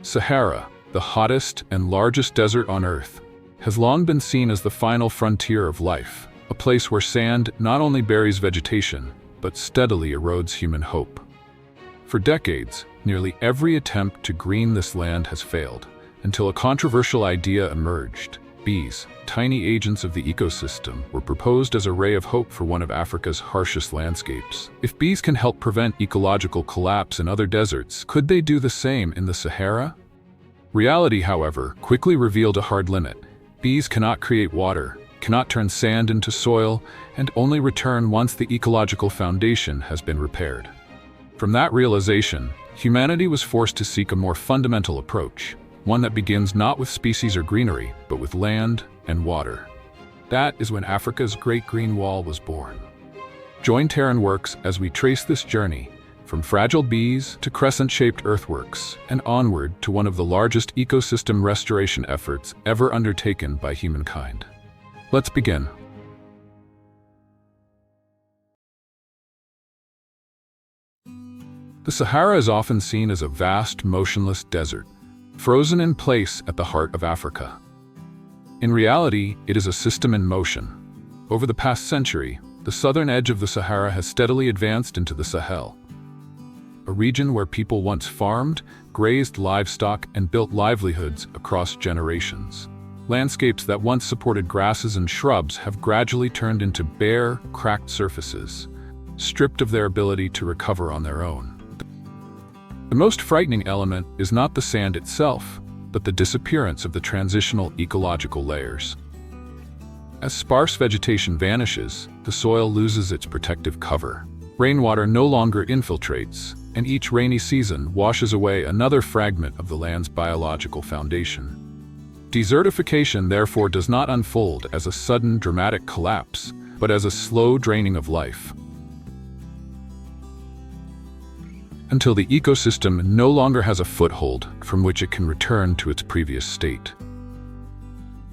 Sahara, the hottest and largest desert on Earth, has long been seen as the final frontier of life, a place where sand not only buries vegetation, but steadily erodes human hope. For decades, nearly every attempt to green this land has failed, until a controversial idea emerged. Bees, tiny agents of the ecosystem, were proposed as a ray of hope for one of Africa's harshest landscapes. If bees can help prevent ecological collapse in other deserts, could they do the same in the Sahara? Reality, however, quickly revealed a hard limit. Bees cannot create water, cannot turn sand into soil, and only return once the ecological foundation has been repaired. From that realization, humanity was forced to seek a more fundamental approach, one that begins not with species or greenery, but with land and water. That is when Africa's Great Green Wall was born. Join Terran Works as we trace this journey, from fragile bees to crescent-shaped earthworks, and onward to one of the largest ecosystem restoration efforts ever undertaken by humankind. Let's begin. The Sahara is often seen as a vast, motionless desert, frozen in place at the heart of Africa. In reality, it is a system in motion. Over the past century, the southern edge of the Sahara has steadily advanced into the Sahel, a region where people once farmed, grazed livestock, and built livelihoods across generations. Landscapes that once supported grasses and shrubs have gradually turned into bare, cracked surfaces, stripped of their ability to recover on their own. The most frightening element is not the sand itself, but the disappearance of the transitional ecological layers. As sparse vegetation vanishes, the soil loses its protective cover. Rainwater no longer infiltrates, and each rainy season washes away another fragment of the land's biological foundation. Desertification therefore does not unfold as a sudden dramatic collapse, but as a slow draining of life, until the ecosystem no longer has a foothold from which it can return to its previous state.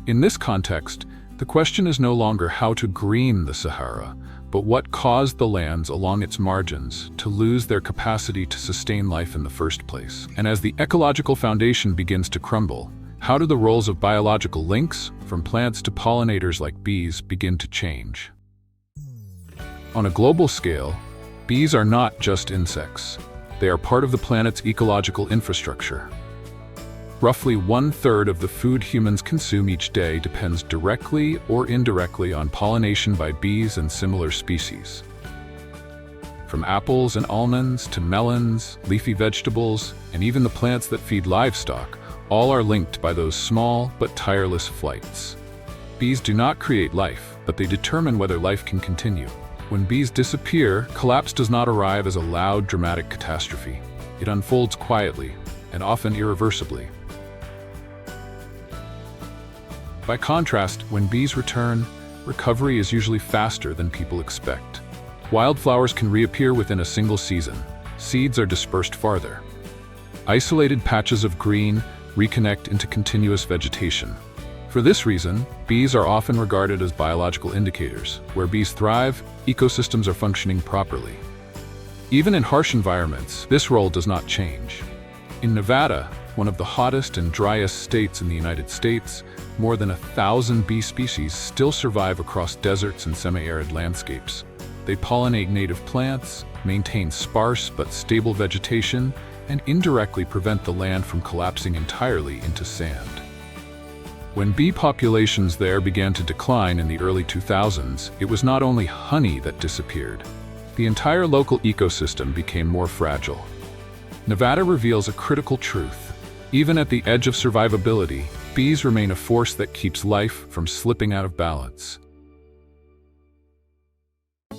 In this context, the question is no longer how to green the Sahara, but what caused the lands along its margins to lose their capacity to sustain life in the first place. And as the ecological foundation begins to crumble, how do the roles of biological links, from plants to pollinators like bees, begin to change? On a global scale, bees are not just insects. They are part of the planet's ecological infrastructure. Roughly 1/3 of the food humans consume each day depends directly or indirectly on pollination by bees and similar species. From apples and almonds to melons, leafy vegetables, and even the plants that feed livestock, all are linked by those small but tireless flights. Bees do not create life, but they determine whether life can continue. When bees disappear, collapse does not arrive as a loud, dramatic catastrophe. It unfolds quietly, and often irreversibly. By contrast, when bees return, recovery is usually faster than people expect. Wildflowers can reappear within a single season. Seeds are dispersed farther. Isolated patches of green reconnect into continuous vegetation. For this reason, bees are often regarded as biological indicators. Where bees thrive, ecosystems are functioning properly. Even in harsh environments, this role does not change. In Nevada, one of the hottest and driest states in the United States, more than 1,000 bee species still survive across deserts and semi-arid landscapes. They pollinate native plants, maintain sparse but stable vegetation, and indirectly prevent the land from collapsing entirely into sand. When bee populations there began to decline in the early 2000s, it was not only honey that disappeared. The entire local ecosystem became more fragile. Nevada reveals a critical truth. Even at the edge of survivability, bees remain a force that keeps life from slipping out of balance.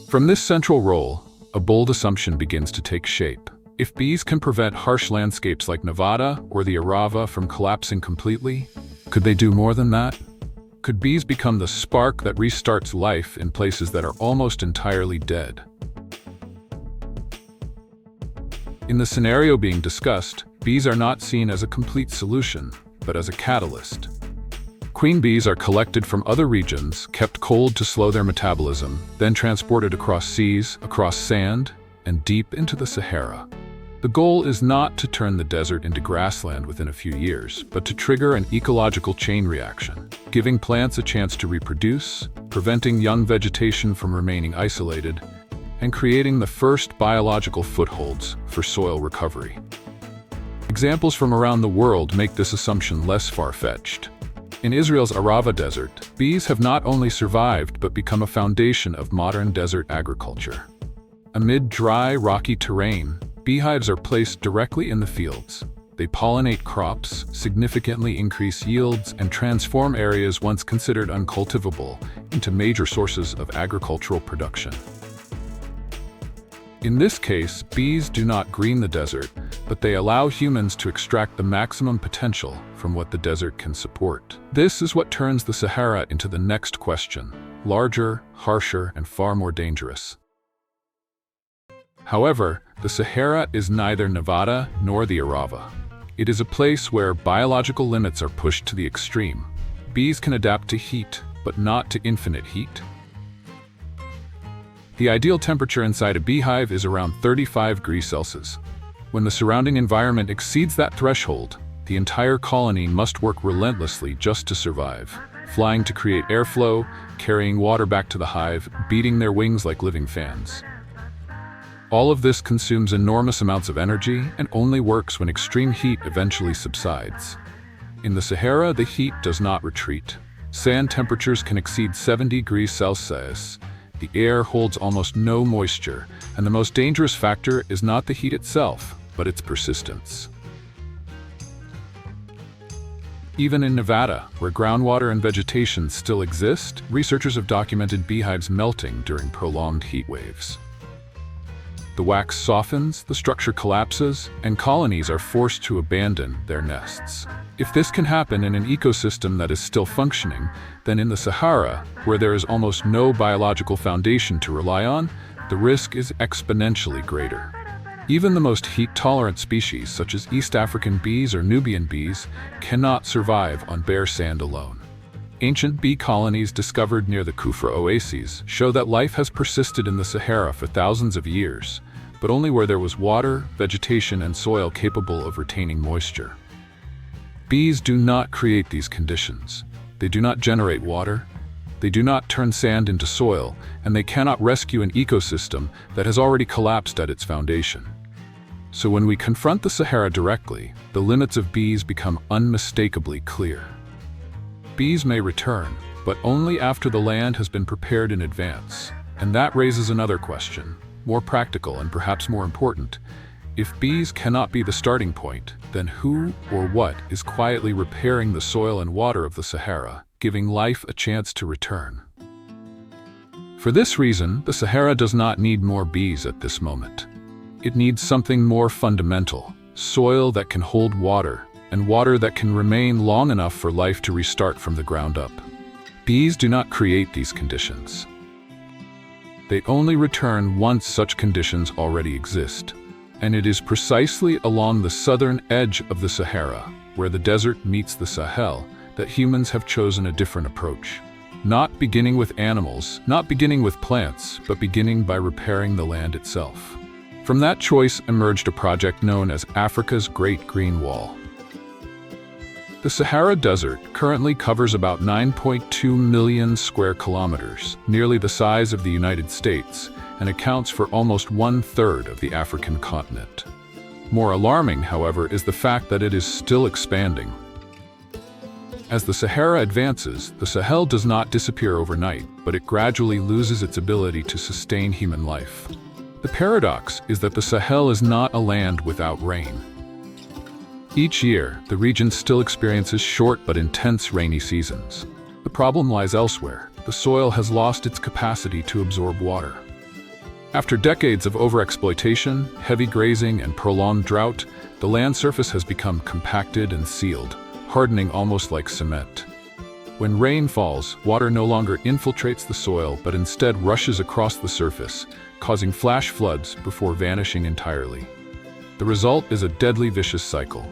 From this central role, a bold assumption begins to take shape. If bees can prevent harsh landscapes like Nevada or the Arava from collapsing completely, could they do more than that? Could bees become the spark that restarts life in places that are almost entirely dead? In the scenario being discussed, bees are not seen as a complete solution, but as a catalyst. Queen bees are collected from other regions, kept cold to slow their metabolism, then transported across seas, across sand, and deep into the Sahara. The goal is not to turn the desert into grassland within a few years, but to trigger an ecological chain reaction, giving plants a chance to reproduce, preventing young vegetation from remaining isolated, and creating the first biological footholds for soil recovery. Examples from around the world make this assumption less far-fetched. In Israel's Arava Desert, bees have not only survived but become a foundation of modern desert agriculture. Amid dry, rocky terrain, beehives are placed directly in the fields. They pollinate crops, significantly increase yields, and transform areas once considered uncultivable into major sources of agricultural production. In this case, bees do not green the desert, but they allow humans to extract the maximum potential from what the desert can support. This is what turns the Sahara into the next question: larger, harsher, and far more dangerous. However, the Sahara is neither Nevada nor the Arava. It is a place where biological limits are pushed to the extreme. Bees can adapt to heat, but not to infinite heat. The ideal temperature inside a beehive is around 35 degrees Celsius. When the surrounding environment exceeds that threshold, the entire colony must work relentlessly just to survive, flying to create airflow, carrying water back to the hive, beating their wings like living fans. All of this consumes enormous amounts of energy and only works when extreme heat eventually subsides. In the Sahara, the heat does not retreat. Sand temperatures can exceed 70 degrees Celsius. The air holds almost no moisture, and the most dangerous factor is not the heat itself, but its persistence. Even in Nevada, where groundwater and vegetation still exist, researchers have documented beehives melting during prolonged heat waves. The wax softens, the structure collapses, and colonies are forced to abandon their nests. If this can happen in an ecosystem that is still functioning, then in the Sahara, where there is almost no biological foundation to rely on, the risk is exponentially greater. Even the most heat-tolerant species, such as East African bees or Nubian bees, cannot survive on bare sand alone. Ancient bee colonies discovered near the Kufra oases show that life has persisted in the Sahara for thousands of years, but only where there was water, vegetation, and soil capable of retaining moisture. Bees do not create these conditions. They do not generate water. They do not turn sand into soil, and they cannot rescue an ecosystem that has already collapsed at its foundation. So when we confront the Sahara directly, the limits of bees become unmistakably clear. Bees may return, but only after the land has been prepared in advance. And that raises another question, more practical and perhaps more important. If bees cannot be the starting point, then who or what is quietly repairing the soil and water of the Sahara, giving life a chance to return? For this reason, the Sahara does not need more bees at this moment. It needs something more fundamental: soil that can hold water, and water that can remain long enough for life to restart from the ground up. Bees do not create these conditions. They only return once such conditions already exist. And it is precisely along the southern edge of the Sahara, where the desert meets the Sahel, that humans have chosen a different approach. Not beginning with animals, not beginning with plants, but beginning by repairing the land itself. From that choice emerged a project known as Africa's Great Green Wall. The Sahara Desert currently covers about 9.2 million square kilometers, nearly the size of the United States, and accounts for almost 1/3 of the African continent. More alarming, however, is the fact that it is still expanding. As the Sahara advances, the Sahel does not disappear overnight, but it gradually loses its ability to sustain human life. The paradox is that the Sahel is not a land without rain. Each year, the region still experiences short but intense rainy seasons. The problem lies elsewhere. The soil has lost its capacity to absorb water. After decades of overexploitation, heavy grazing, and prolonged drought, the land surface has become compacted and sealed, hardening almost like cement. When rain falls, water no longer infiltrates the soil but instead rushes across the surface, causing flash floods before vanishing entirely. The result is a deadly vicious cycle.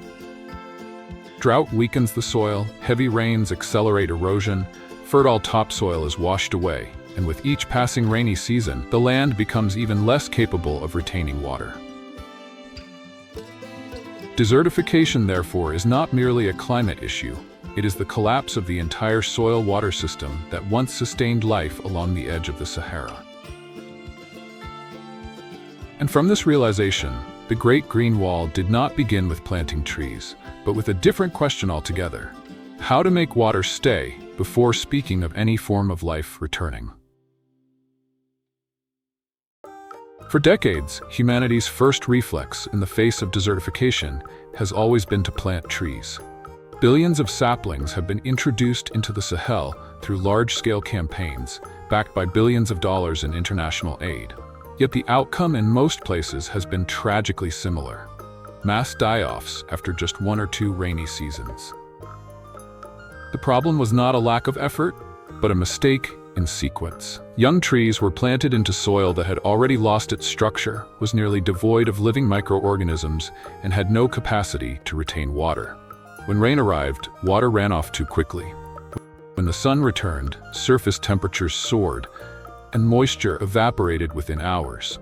Drought weakens the soil, heavy rains accelerate erosion, fertile topsoil is washed away, and with each passing rainy season, the land becomes even less capable of retaining water. Desertification, therefore, is not merely a climate issue. It is the collapse of the entire soil-water system that once sustained life along the edge of the Sahara. And from this realization, the Great Green Wall did not begin with planting trees, but with a different question altogether: how to make water stay before speaking of any form of life returning. For decades, humanity's first reflex in the face of desertification has always been to plant trees. Billions of saplings have been introduced into the Sahel through large-scale campaigns, backed by billions of dollars in international aid. Yet the outcome in most places has been tragically similar: mass die-offs after just 1 or 2 rainy seasons. The problem was not a lack of effort, but a mistake in sequence. Young trees were planted into soil that had already lost its structure, was nearly devoid of living microorganisms, and had no capacity to retain water. When rain arrived, water ran off too quickly. When the sun returned, surface temperatures soared, and moisture evaporated within hours.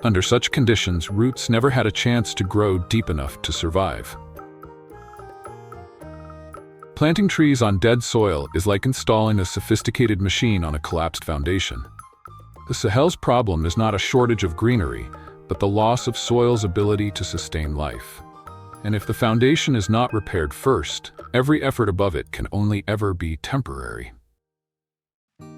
Under such conditions, roots never had a chance to grow deep enough to survive. Planting trees on dead soil is like installing a sophisticated machine on a collapsed foundation. The Sahel's problem is not a shortage of greenery, but the loss of soil's ability to sustain life. And if the foundation is not repaired first, every effort above it can only ever be temporary.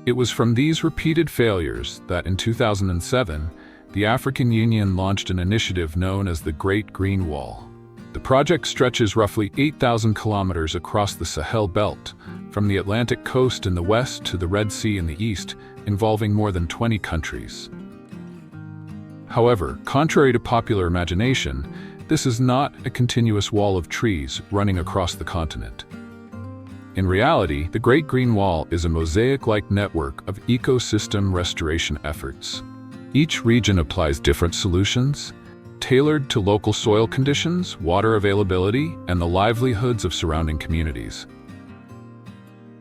It was from these repeated failures that in 2007, the African Union launched an initiative known as the Great Green Wall. The project stretches roughly 8,000 kilometers across the Sahel belt, from the Atlantic coast in the west to the Red Sea in the east, involving more than 20 countries. However, contrary to popular imagination, this is not a continuous wall of trees running across the continent. In reality, the Great Green Wall is a mosaic-like network of ecosystem restoration efforts. Each region applies different solutions, tailored to local soil conditions, water availability, and the livelihoods of surrounding communities.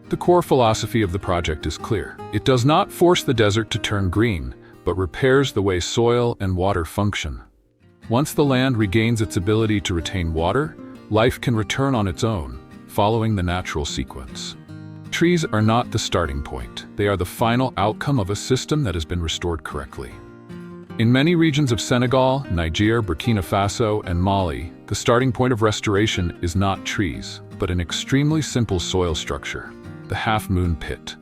The core philosophy of the project is clear. It does not force the desert to turn green, but repairs the way soil and water function. Once the land regains its ability to retain water, life can return on its own, following the natural sequence. Trees are not the starting point. They are the final outcome of a system that has been restored correctly. In many regions of Senegal, Niger, Burkina Faso, and Mali, the starting point of restoration is not trees, but an extremely simple soil structure: the half-moon pit.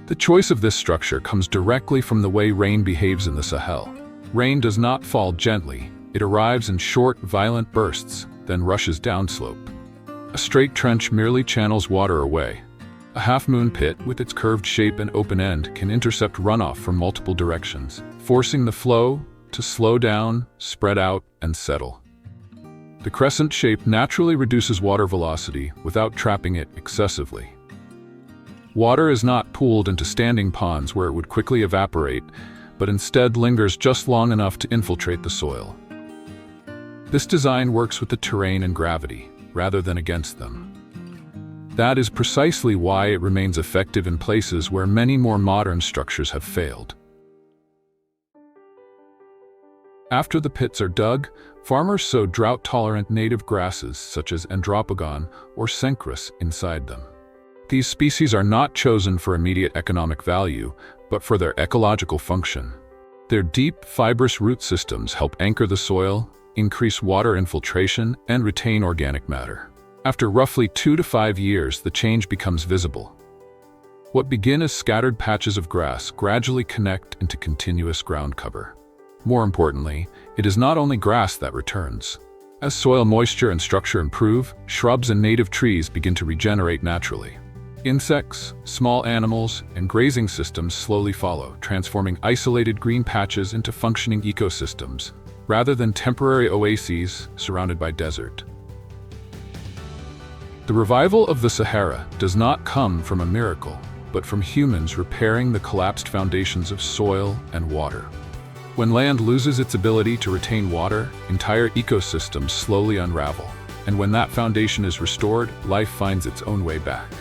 The choice of this structure comes directly from the way rain behaves in the Sahel. Rain does not fall gently. It arrives in short, violent bursts, then rushes downslope. A straight trench merely channels water away. A half-moon pit, with its curved shape and open end, can intercept runoff from multiple directions, forcing the flow to slow down, spread out, and settle. The crescent shape naturally reduces water velocity without trapping it excessively. Water is not pooled into standing ponds where it would quickly evaporate, but instead lingers just long enough to infiltrate the soil. This design works with the terrain and gravity, rather than against them. That is precisely why it remains effective in places where many more modern structures have failed. After the pits are dug, farmers sow drought-tolerant native grasses such as andropogon or cenchrus inside them. These species are not chosen for immediate economic value, but for their ecological function. Their deep, fibrous root systems help anchor the soil, increase water infiltration, and retain organic matter. After roughly 2 to 5 years, the change becomes visible. What begin as scattered patches of grass gradually connect into continuous ground cover. More importantly, it is not only grass that returns. As soil moisture and structure improve, shrubs and native trees begin to regenerate naturally. Insects, small animals, and grazing systems slowly follow, transforming isolated green patches into functioning ecosystems, rather than temporary oases surrounded by desert. The revival of the Sahara does not come from a miracle, but from humans repairing the collapsed foundations of soil and water. When land loses its ability to retain water, entire ecosystems slowly unravel. And when that foundation is restored, life finds its own way back.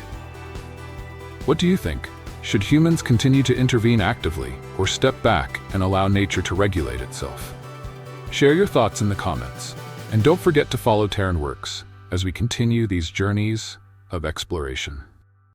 What do you think? Should humans continue to intervene actively, or step back and allow nature to regulate itself? Share your thoughts in the comments. And don't forget to follow Terran Works as we continue these journeys of exploration.